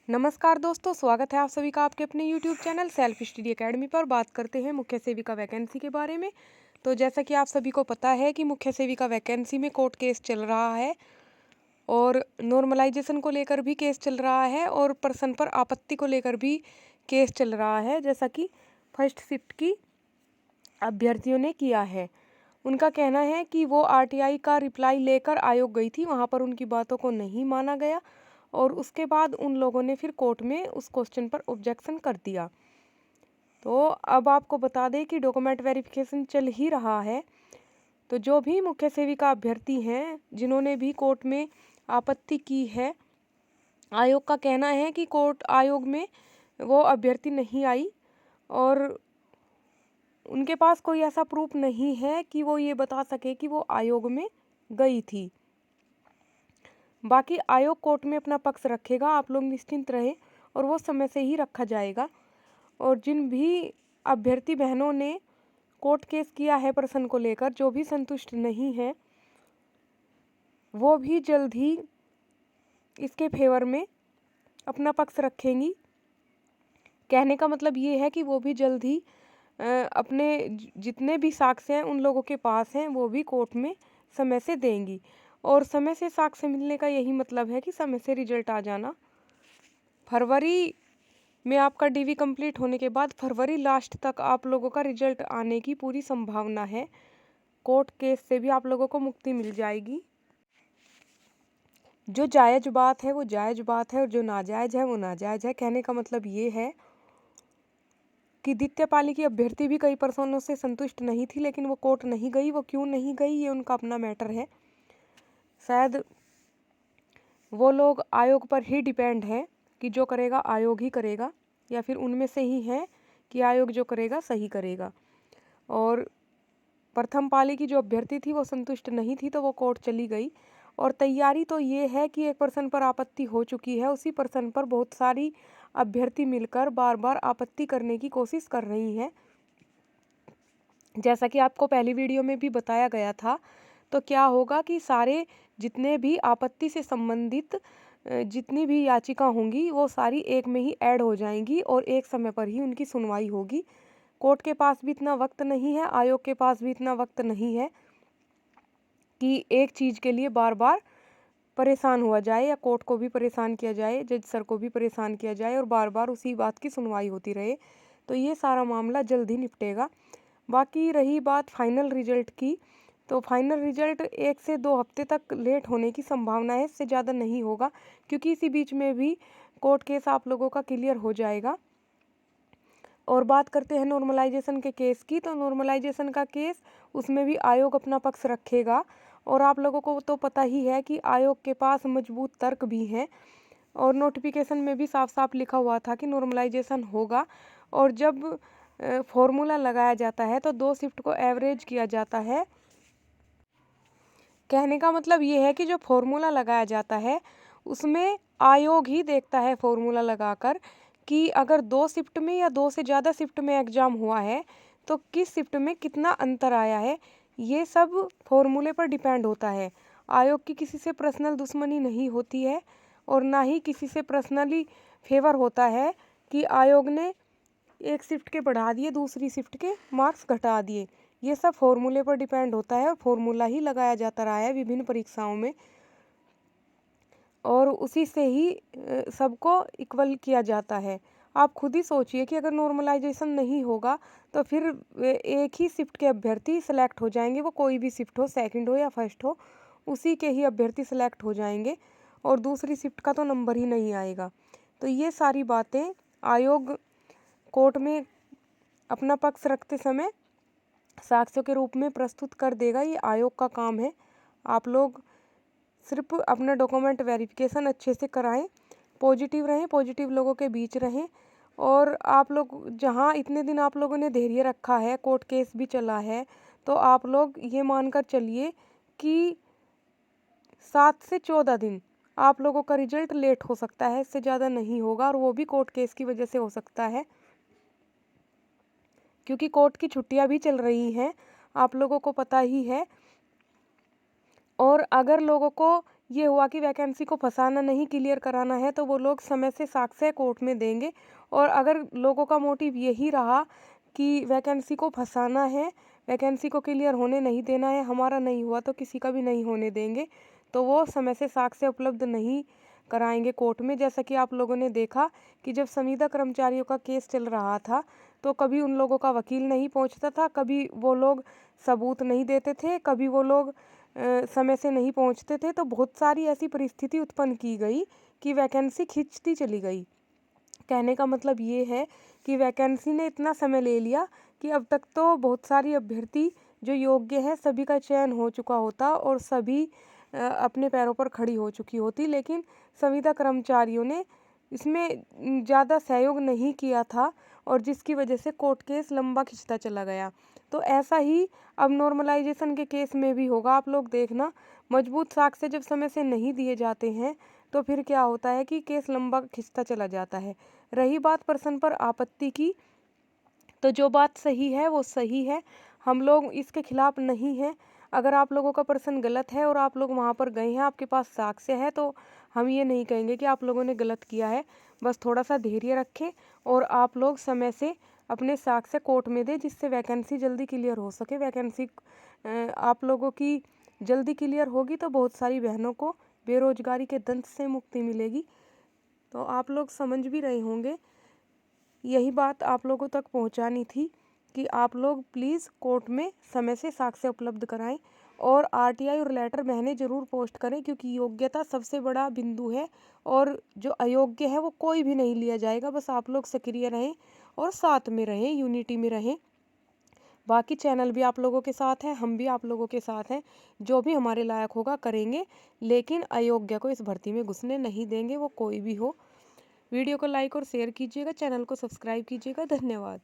नमस्कार दोस्तों, स्वागत है आप सभी का आपके अपने YouTube channel self study academy पर। बात करते हैं मुख्य सेविका वैकेंसी के बारे में। तो जैसा कि आप सभी को पता है कि मुख्य सेविका वैकेंसी में कोर्ट केस चल रहा है और नॉर्मलाइजेशन को लेकर भी केस चल रहा है और पर्सन पर आपत्ति को लेकर भी केस चल रहा है। जैसा कि फर्स्ट शिफ्ट की अभ्यर्थियों ने किया है। उनका कहना है कि वो RTI का रिप्लाई लेकर आयोग गई थी, वहाँ पर उनकी बातों को नहीं माना गया और उसके बाद उन लोगों ने फिर कोर्ट में उस क्वेश्चन पर ऑब्जेक्शन कर दिया। तो अब आपको बता दें कि डॉक्यूमेंट वेरिफिकेशन चल ही रहा है। तो जो भी मुख्य सेविका अभ्यर्थी हैं जिन्होंने भी कोर्ट में आपत्ति की है, आयोग का कहना है कि कोर्ट आयोग में वो अभ्यर्थी नहीं आई और उनके पास कोई ऐसा प्रूफ नहीं है कि वो ये बता सके कि वो आयोग में गई थी। बाकी आयोग कोर्ट में अपना पक्ष रखेगा, आप लोग निश्चिंत रहे और वो समय से ही रखा जाएगा। और जिन भी अभ्यर्थी बहनों ने कोर्ट केस किया है पर्सन को लेकर, जो भी संतुष्ट नहीं है, वो भी जल्द ही इसके फेवर में अपना पक्ष रखेंगी। कहने का मतलब ये है कि वो भी जल्द ही अपने जितने भी साक्ष्य हैं उन लोगों के पास हैं वो भी कोर्ट में समय से देंगी। और समय से साक्ष्य मिलने का यही मतलब है कि समय से रिजल्ट आ जाना। फरवरी में आपका DV कंप्लीट होने के बाद फरवरी लास्ट तक आप लोगों का रिजल्ट आने की पूरी संभावना है। कोर्ट केस से भी आप लोगों को मुक्ति मिल जाएगी। जो जायज़ बात है वो जायज़ बात है और जो नाजायज़ है वो नाजायज़ है। कहने का मतलब ये है कि द्वितीय पाली की अभ्यर्थी भी कई पर्सनों से संतुष्ट नहीं थी, लेकिन वो कोर्ट नहीं गई। वो क्यों नहीं गई ये उनका अपना मैटर है। शायद वो लोग आयोग पर ही डिपेंड है कि जो करेगा आयोग ही करेगा, या फिर उनमें से ही है कि आयोग जो करेगा सही करेगा। और प्रथम पाली की जो अभ्यर्थी थी वो संतुष्ट नहीं थी तो वो कोर्ट चली गई। और तैयारी तो ये है कि एक पर्सन पर आपत्ति हो चुकी है, उसी पर्सन पर बहुत सारी अभ्यर्थी मिलकर बार बार आपत्ति करने की कोशिश कर रही हैं। जैसा कि आपको पहली वीडियो में भी बताया गया था। तो क्या होगा कि सारे जितने भी आपत्ति से संबंधित जितनी भी याचिका होंगी वो सारी एक में ही ऐड हो जाएंगी और एक समय पर ही उनकी सुनवाई होगी। कोर्ट के पास भी इतना वक्त नहीं है, आयोग के पास भी इतना वक्त नहीं है कि एक चीज़ के लिए बार बार परेशान हुआ जाए या कोर्ट को भी परेशान किया जाए, जज सर को भी परेशान किया जाए और बार बार उसी बात की सुनवाई होती रहे। तो ये सारा मामला जल्द ही निपटेगा। बाकी रही बात फाइनल रिजल्ट की, तो फाइनल रिजल्ट 1 से 2 हफ्ते तक लेट होने की संभावना है, इससे ज़्यादा नहीं होगा, क्योंकि इसी बीच में भी कोर्ट केस आप लोगों का क्लियर हो जाएगा। और बात करते हैं नॉर्मलाइजेशन के केस की, तो नॉर्मलाइजेशन का केस उसमें भी आयोग अपना पक्ष रखेगा। और आप लोगों को तो पता ही है कि आयोग के पास मजबूत तर्क भी हैं और नोटिफिकेशन में भी साफ साफ लिखा हुआ था कि नॉर्मलाइजेशन होगा। और जब फॉर्मूला लगाया जाता है तो 2 शिफ्ट को एवरेज किया जाता है। कहने का मतलब ये है कि जो फॉर्मूला लगाया जाता है उसमें आयोग ही देखता है फॉर्मूला लगाकर कि अगर 2 शिफ्ट में या 2 से ज़्यादा शिफ्ट में एग्ज़ाम हुआ है तो किस शिफ्ट में कितना अंतर आया है, ये सब फॉर्मूले पर डिपेंड होता है। आयोग की किसी से पर्सनल दुश्मनी नहीं होती है और ना ही किसी से पर्सनली फेवर होता है कि आयोग ने एक शिफ्ट के बढ़ा दिए, दूसरी शिफ्ट के मार्क्स घटा दिए। ये सब फॉर्मूले पर डिपेंड होता है और फॉर्मूला ही लगाया जाता रहा है विभिन्न परीक्षाओं में और उसी से ही सबको इक्वल किया जाता है। आप खुद ही सोचिए कि अगर नॉर्मलाइजेशन नहीं होगा तो फिर एक ही शिफ्ट के अभ्यर्थी सेलेक्ट हो जाएंगे, वो कोई भी शिफ्ट हो, सेकंड हो या फर्स्ट हो, उसी के ही अभ्यर्थी सेलेक्ट हो जाएंगे और दूसरी शिफ्ट का तो नंबर ही नहीं आएगा। तो ये सारी बातें आयोग कोर्ट में अपना पक्ष रखते समय साक्ष्यों के रूप में प्रस्तुत कर देगा। ये आयोग का काम है। आप लोग सिर्फ अपना डॉक्यूमेंट वेरिफिकेशन अच्छे से कराएं, पॉजिटिव रहें, पॉजिटिव लोगों के बीच रहें। और आप लोग जहां इतने दिन आप लोगों ने धैर्य रखा है, कोर्ट केस भी चला है, तो आप लोग ये मानकर चलिए कि 7 से 14 दिन आप लोगों का रिजल्ट लेट हो सकता है, इससे ज़्यादा नहीं होगा। और वो भी कोर्ट केस की वजह से हो सकता है, क्योंकि कोर्ट की छुट्टियां भी चल रही हैं, आप लोगों को पता ही है। और अगर लोगों को ये हुआ कि वैकेंसी को फंसाना नहीं, क्लियर कराना है, तो वो लोग समय से साक्ष्य कोर्ट में देंगे। और अगर लोगों का मोटिव यही रहा कि वैकेंसी को फंसाना है, वैकेंसी को क्लियर होने नहीं देना है, हमारा नहीं हुआ तो किसी का भी नहीं होने देंगे, तो वो समय से साक्ष्य उपलब्ध नहीं कराएंगे कोर्ट में। जैसा कि आप लोगों ने देखा कि जब संविदा कर्मचारियों का केस चल रहा था, तो कभी उन लोगों का वकील नहीं पहुंचता था, कभी वो लोग सबूत नहीं देते थे, कभी वो लोग समय से नहीं पहुंचते थे। तो बहुत सारी ऐसी परिस्थिति उत्पन्न की गई कि वैकेंसी खिंचती चली गई। कहने का मतलब ये है कि वैकेंसी ने इतना समय ले लिया कि अब तक तो बहुत सारी अभ्यर्थी जो योग्य है सभी का चयन हो चुका होता और सभी अपने पैरों पर खड़ी हो चुकी होती, लेकिन संविदा कर्मचारियों ने इसमें ज़्यादा सहयोग नहीं किया था और जिसकी वजह से कोर्ट केस लंबा खिंचता चला गया। तो ऐसा ही अब नॉर्मलाइजेशन के केस में भी होगा। आप लोग देखना, मजबूत साक्ष्य जब समय से नहीं दिए जाते हैं तो फिर क्या होता है कि केस लंबा खिंचता चला जाता है। रही बात पर्सन पर आपत्ति की, तो जो बात सही है वो सही है, हम लोग इसके खिलाफ नहीं हैं। अगर आप लोगों का पर्सन गलत है और आप लोग वहाँ पर गए हैं, आपके पास साक्ष्य है, तो हम ये नहीं कहेंगे कि आप लोगों ने गलत किया है। बस थोड़ा सा धैर्य रखें और आप लोग समय से अपने साक्ष्य कोर्ट में दें, जिससे वैकेंसी जल्दी क्लियर हो सके। वैकेंसी आप लोगों की जल्दी क्लियर होगी तो बहुत सारी बहनों को बेरोजगारी के दंश से मुक्ति मिलेगी। तो आप लोग समझ भी रहे होंगे, यही बात आप लोगों तक पहुंचानी थी कि आप लोग प्लीज़ कोर्ट में समय से साक्ष्य उपलब्ध कराएं और आरटीआई और लेटर बहनें ज़रूर पोस्ट करें, क्योंकि योग्यता सबसे बड़ा बिंदु है और जो अयोग्य है वो कोई भी नहीं लिया जाएगा। बस आप लोग सक्रिय रहें और साथ में रहें, यूनिटी में रहें। बाकी चैनल भी आप लोगों के साथ है, हम भी आप लोगों के साथ हैं। जो भी हमारे लायक होगा करेंगे, लेकिन अयोग्य को इस भर्ती में घुसने नहीं देंगे, वो कोई भी हो। वीडियो को लाइक और शेयर कीजिएगा, चैनल को सब्सक्राइब कीजिएगा। धन्यवाद।